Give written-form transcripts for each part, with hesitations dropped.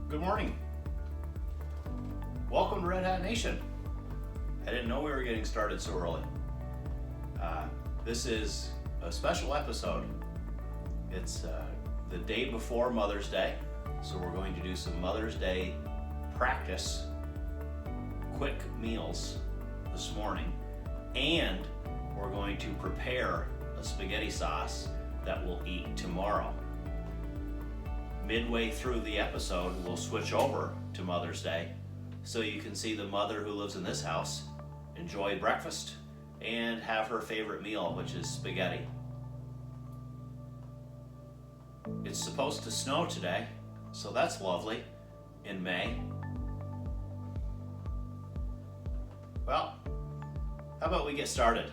Good morning. Welcome to Red Hat Nation. I didn't know we were getting started so early. This is a special episode. It's the day before Mother's Day, so we're going to do some Mother's Day practice quick meals this morning, and we're going to prepare a spaghetti sauce that we'll eat tomorrow. Midway through the episode, we'll switch over to Mother's Day so you can see the mother who lives in this house enjoy breakfast and have her favorite meal, which is spaghetti. It's supposed to snow today, so that's lovely in May. Well, how about we get started?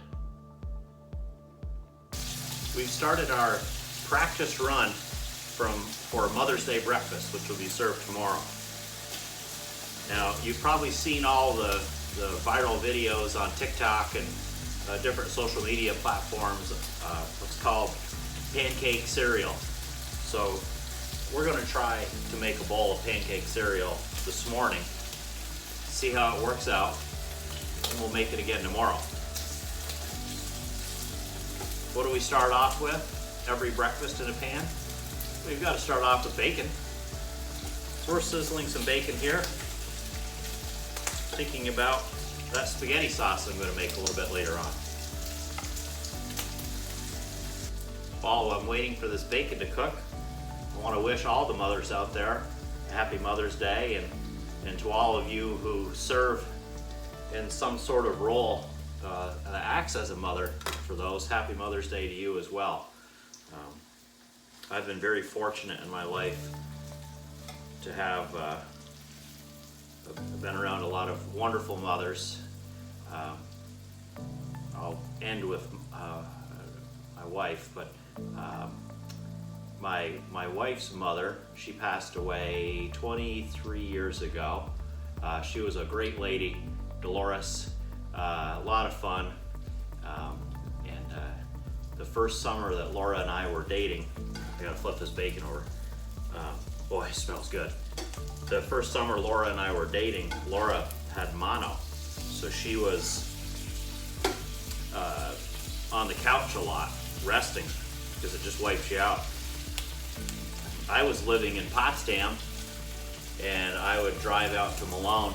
We've started our practice run for Mother's Day breakfast, which will be served tomorrow. Now, you've probably seen all the viral videos on TikTok and different social media platforms, what's called pancake cereal. So we're going to try to make a bowl of pancake cereal this morning, see how it works out, and we'll make it again tomorrow. What do we start off with? Every breakfast in a pan? We've got to start off with bacon. We're sizzling some bacon here, thinking about that spaghetti sauce I'm going to make a little bit later on. While I'm waiting for this bacon to cook, I want to wish all the mothers out there a happy Mother's Day, and to all of you who serve in some sort of role that acts as a mother, for those, happy Mother's Day to you as well. I've been very fortunate in my life to have been around a lot of wonderful mothers. I'll end with my wife, but my wife's mother, she passed away 23 years ago. She was a great lady, Dolores, a lot of fun. The first summer that Laura and I were dating, I gotta flip this bacon over. Boy, it smells good. The first summer Laura and I were dating, Laura had mono, so she was on the couch a lot, resting, because it just wipes you out. I was living in Potsdam, and I would drive out to Malone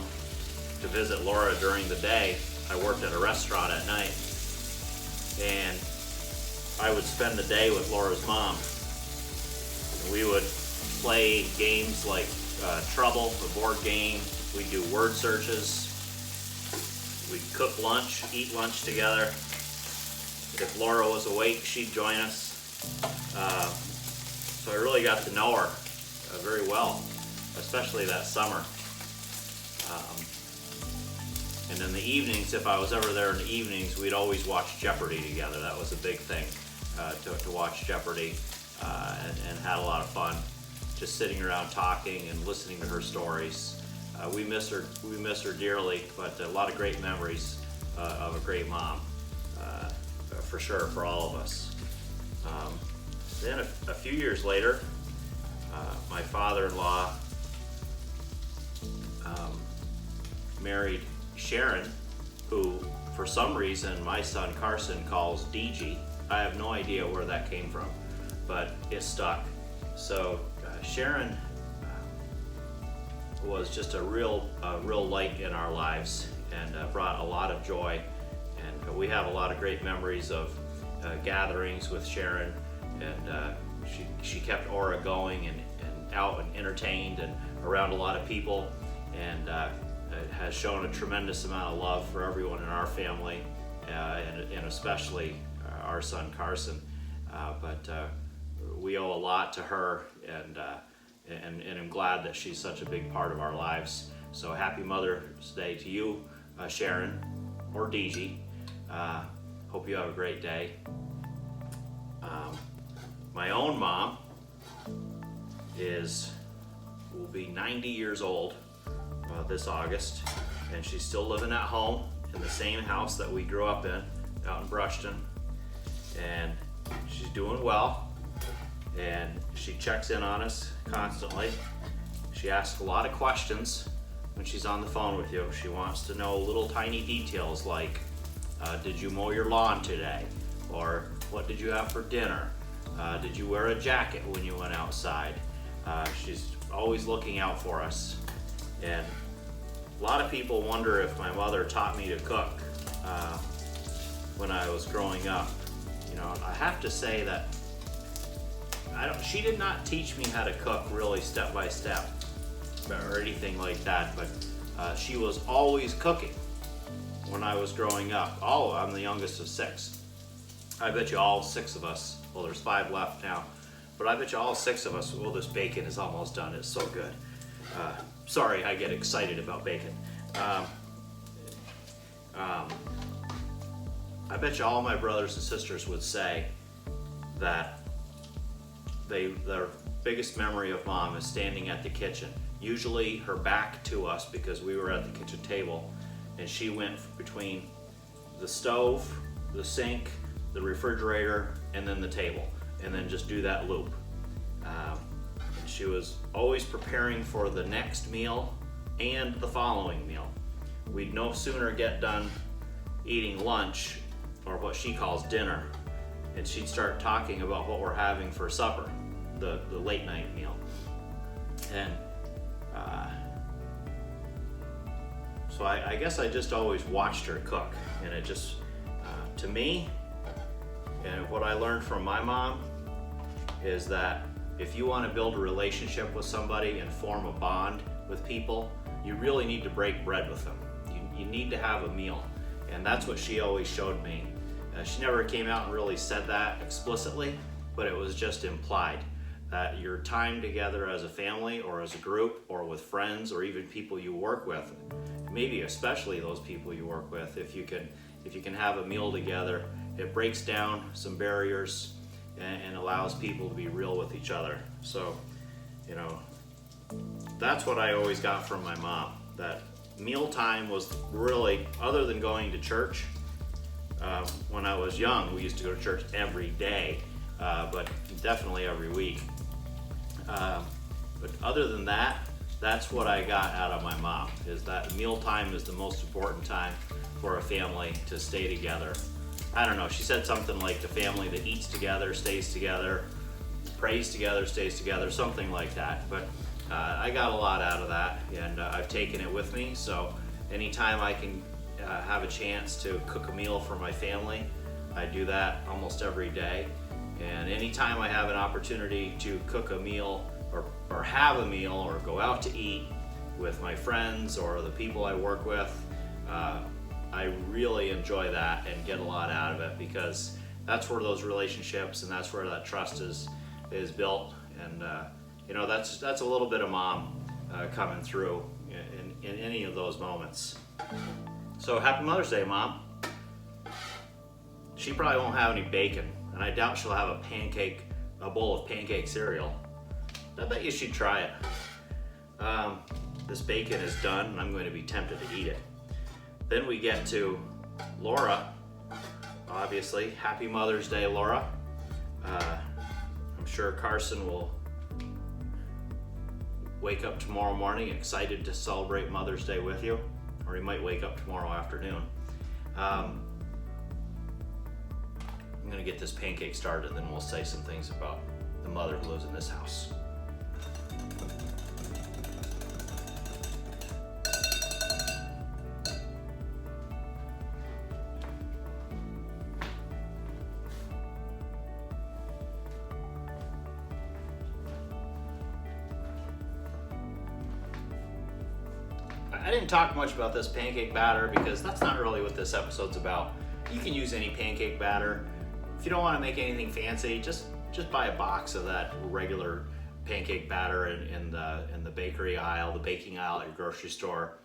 to visit Laura during the day. I worked at a restaurant at night, and I would spend the day with Laura's mom. We would play games like Trouble, the board game. We'd do word searches. We'd cook lunch, eat lunch together. If Laura was awake, she'd join us. So I really got to know her very well, especially that summer. And in the evenings, if I was ever there in the evenings, we'd always watch Jeopardy together. That was a big thing, to watch Jeopardy, and had a lot of fun just sitting around talking and listening to her stories. We miss her dearly, but a lot of great memories of a great mom, for sure, for all of us. Then a few years later, my father-in-law married Sharon, who for some reason my son Carson calls DG. I have no idea where that came from, but it stuck. So Sharon was just a real light in our lives, and brought a lot of joy. And we have a lot of great memories of gatherings with Sharon, and she kept Aura going and out and entertained and around a lot of people, and has shown a tremendous amount of love for everyone in our family, and especially our son Carson. But we owe a lot to her, and I'm glad that she's such a big part of our lives. So happy Mother's Day to you, Sharon, or DG. Hope you have a great day. My own mom will be 90 years old this August, and she's still living at home in the same house that we grew up in out in Brushton, and she's doing well, and she checks in on us constantly. She asks a lot of questions when she's on the phone with you. She wants to know little tiny details like, did you mow your lawn today? Or what did you have for dinner? Did you wear a jacket when you went outside? She's always looking out for us. And a lot of people wonder if my mother taught me to cook when I was growing up. You know, I have to say that she did not teach me how to cook really step by step or anything like that, but she was always cooking when I was growing up. Oh, I'm the youngest of 6. I bet you all 6 of us, well, there's 5 left now, but I bet you all 6 of us, well, this bacon is almost done. It's so good. Sorry, I get excited about bacon. I bet you all my brothers and sisters would say that their biggest memory of Mom is standing at the kitchen, usually her back to us because we were at the kitchen table, and she went between the stove, the sink, the refrigerator, and then the table, and then just do that loop. And she was always preparing for the next meal and the following meal. We'd no sooner get done eating lunch, or what she calls dinner, and she'd start talking about what we're having for supper, the late night meal. And so I guess I just always watched her cook, and it just, to me, and what I learned from my mom is that if you want to build a relationship with somebody and form a bond with people, you really need to break bread with them. You need to have a meal, and that's what she always showed me. She never came out and really said that explicitly, but it was just implied that your time together as a family or as a group or with friends or even people you work with, maybe especially those people you work with, if you can have a meal together, it breaks down some barriers and allows people to be real with each other. So, you know, that's what I always got from my mom, that mealtime was really, other than going to church, when I was young, we used to go to church every day, but definitely every week. But other than that, that's what I got out of my mom, is that mealtime is the most important time for a family to stay together. I don't know, she said something like the family that eats together stays together, prays together stays together, something like that. But I got a lot out of that, and I've taken it with me. So anytime I can have a chance to cook a meal for my family, I do that almost every day. And anytime I have an opportunity to cook a meal or have a meal or go out to eat with my friends or the people I work with, I really enjoy that and get a lot out of it, because that's where those relationships and that's where that trust is built. And you know, that's a little bit of Mom coming through in any of those moments. So happy Mother's Day, Mom. She probably won't have any bacon, and I doubt she'll have a bowl of pancake cereal. I bet you she'd try it. This bacon is done, and I'm going to be tempted to eat it. Then we get to Laura, obviously. Happy Mother's Day, Laura. I'm sure Carson will wake up tomorrow morning excited to celebrate Mother's Day with you, or he might wake up tomorrow afternoon. I'm gonna get this pancake started, and then we'll say some things about the mother who lives in this house. I didn't talk much about this pancake batter because that's not really what this episode's about. You can use any pancake batter. If you don't want to make anything fancy, just buy a box of that regular pancake batter in the bakery aisle, the baking aisle at your grocery store.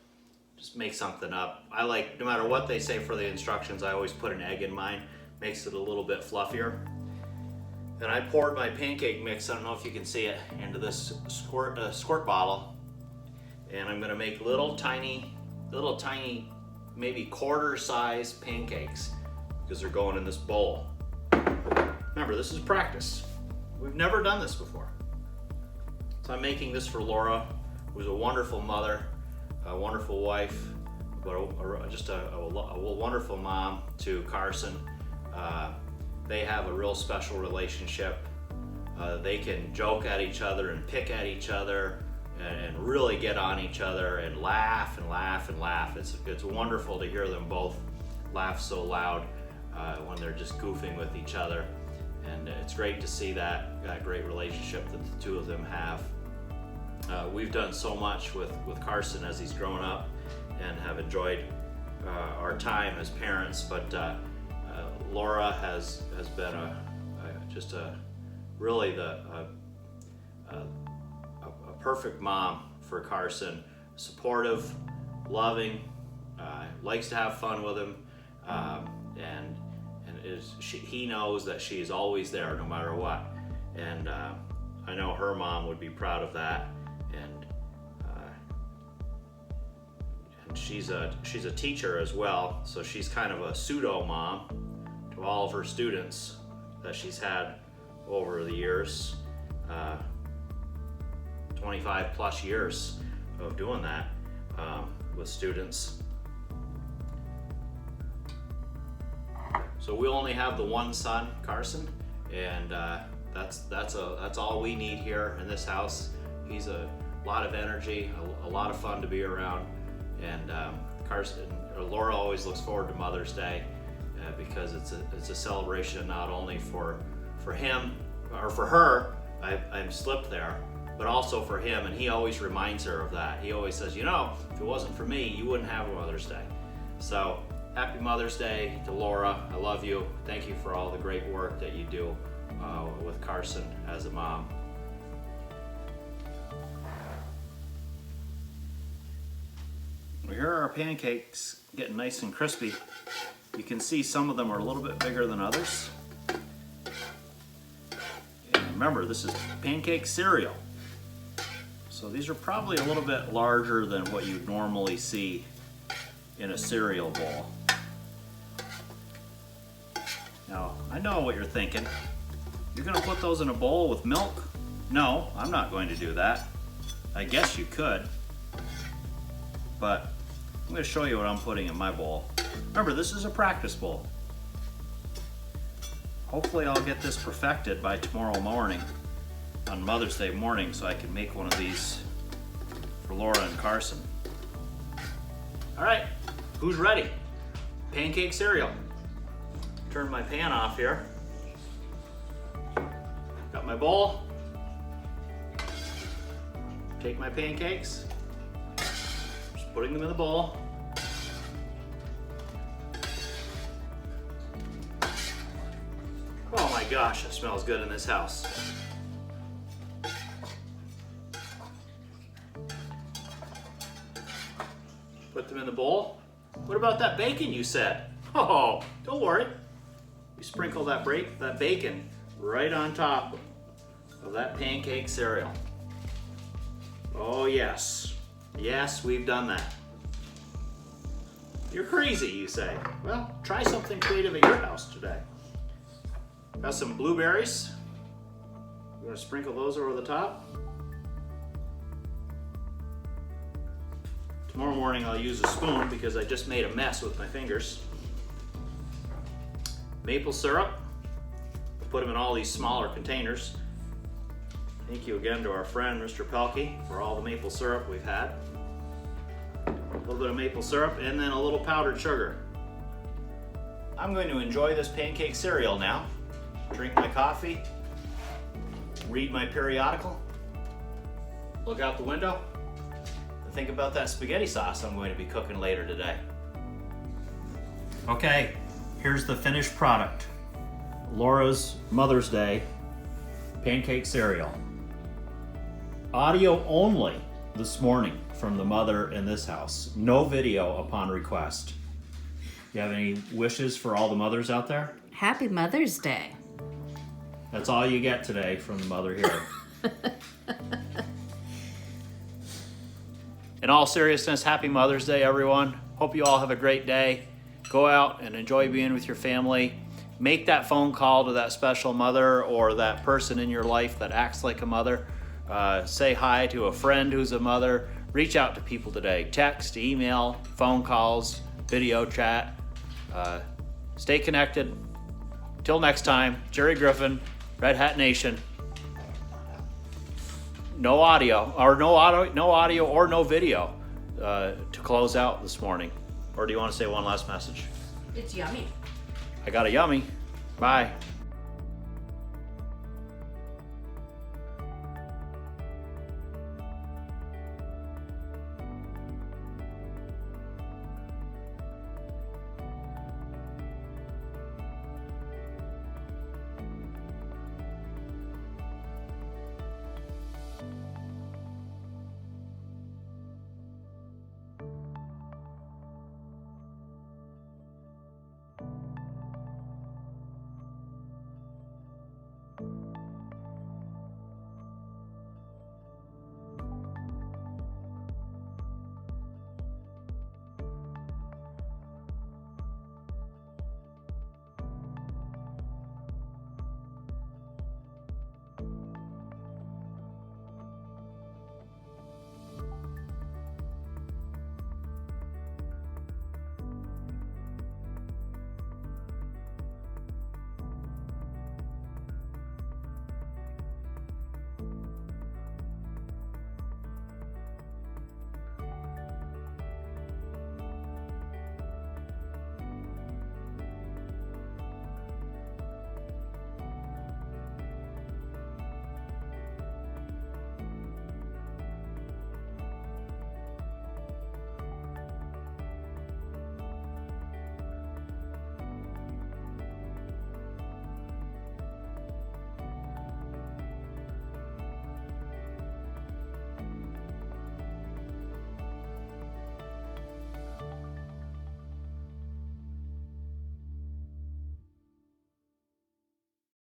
Just make something up. I like, no matter what they say for the instructions, I always put an egg in mine. Makes it a little bit fluffier. And I poured my pancake mix, I don't know if you can see it, into this squirt bottle. And I'm gonna make little tiny, maybe quarter-size pancakes, because they're going in this bowl. Remember, this is practice. We've never done this before. So I'm making this for Laura. who's a wonderful mother, a wonderful wife, but just a wonderful mom to Carson. They have a real special relationship. They can joke at each other and pick at each other and really get on each other and laugh and laugh and laugh. It's wonderful to hear them both laugh so loud when they're just goofing with each other. And it's great to see that great relationship that the two of them have. We've done so much with Carson as he's grown up and have enjoyed our time as parents, but Laura has been really a perfect mom for Carson. Supportive, loving, likes to have fun with him, and he knows that she is always there no matter what. And I know her mom would be proud of that. And she's a teacher as well, so she's kind of a pseudo mom to all of her students that she's had over the years. 25 plus years of doing that with students. So we only have the one son, Carson, and that's all we need here in this house. He's a lot of energy, a lot of fun to be around, and Laura always looks forward to Mother's Day because it's a celebration not only for him or for her. I'm slipped there, but also for him, and he always reminds her of that. He always says, if it wasn't for me, you wouldn't have a Mother's Day. So happy Mother's Day to Laura. I love you. Thank you for all the great work that you do with Carson as a mom. Well, here are our pancakes getting nice and crispy. You can see some of them are a little bit bigger than others. And remember, this is pancake cereal. So these are probably a little bit larger than what you'd normally see in a cereal bowl. Now, I know what you're thinking. You're gonna put those in a bowl with milk? No, I'm not going to do that. I guess you could, but I'm gonna show you what I'm putting in my bowl. Remember, this is a practice bowl. Hopefully I'll get this perfected by tomorrow morning, on Mother's Day morning, so I can make one of these for Laura and Carson. All right, who's ready? Pancake cereal. Turn my pan off here. Got my bowl. Take my pancakes. Just putting them in the bowl. Oh my gosh, it smells good in this house. Put them in the bowl. What about that bacon you said? Oh, don't worry. We sprinkle that bacon right on top of that pancake cereal. Oh yes. Yes, we've done that. You're crazy, you say. Well, try something creative at your house today. Got some blueberries. We're gonna sprinkle those over the top. Tomorrow morning I'll use a spoon because I just made a mess with my fingers. Maple syrup. I'll put them in all these smaller containers. Thank you again to our friend Mr. Pelkey for all the maple syrup we've had. A little bit of maple syrup and then a little powdered sugar. I'm going to enjoy this pancake cereal now. Drink my coffee, read my periodical, look out the window, and think about that spaghetti sauce I'm going to be cooking later today. Okay, here's the finished product. Laura's Mother's Day pancake cereal. Audio only this morning from the mother in this house. No video upon request. You have any wishes for all the mothers out there? Happy Mother's Day. That's all you get today from the mother here. In all seriousness, happy Mother's Day, everyone. Hope you all have a great day. Go out and enjoy being with your family. Make that phone call to that special mother or that person in your life that acts like a mother. say hi to a friend who's a mother. Reach out to people today. Text, email, phone calls, video chat. Stay connected. Till next time, Jerry Griffin, Red Hat Nation. No audio or no video to close out this morning. Or do you want to say one last message? It's yummy. I got a yummy. Bye.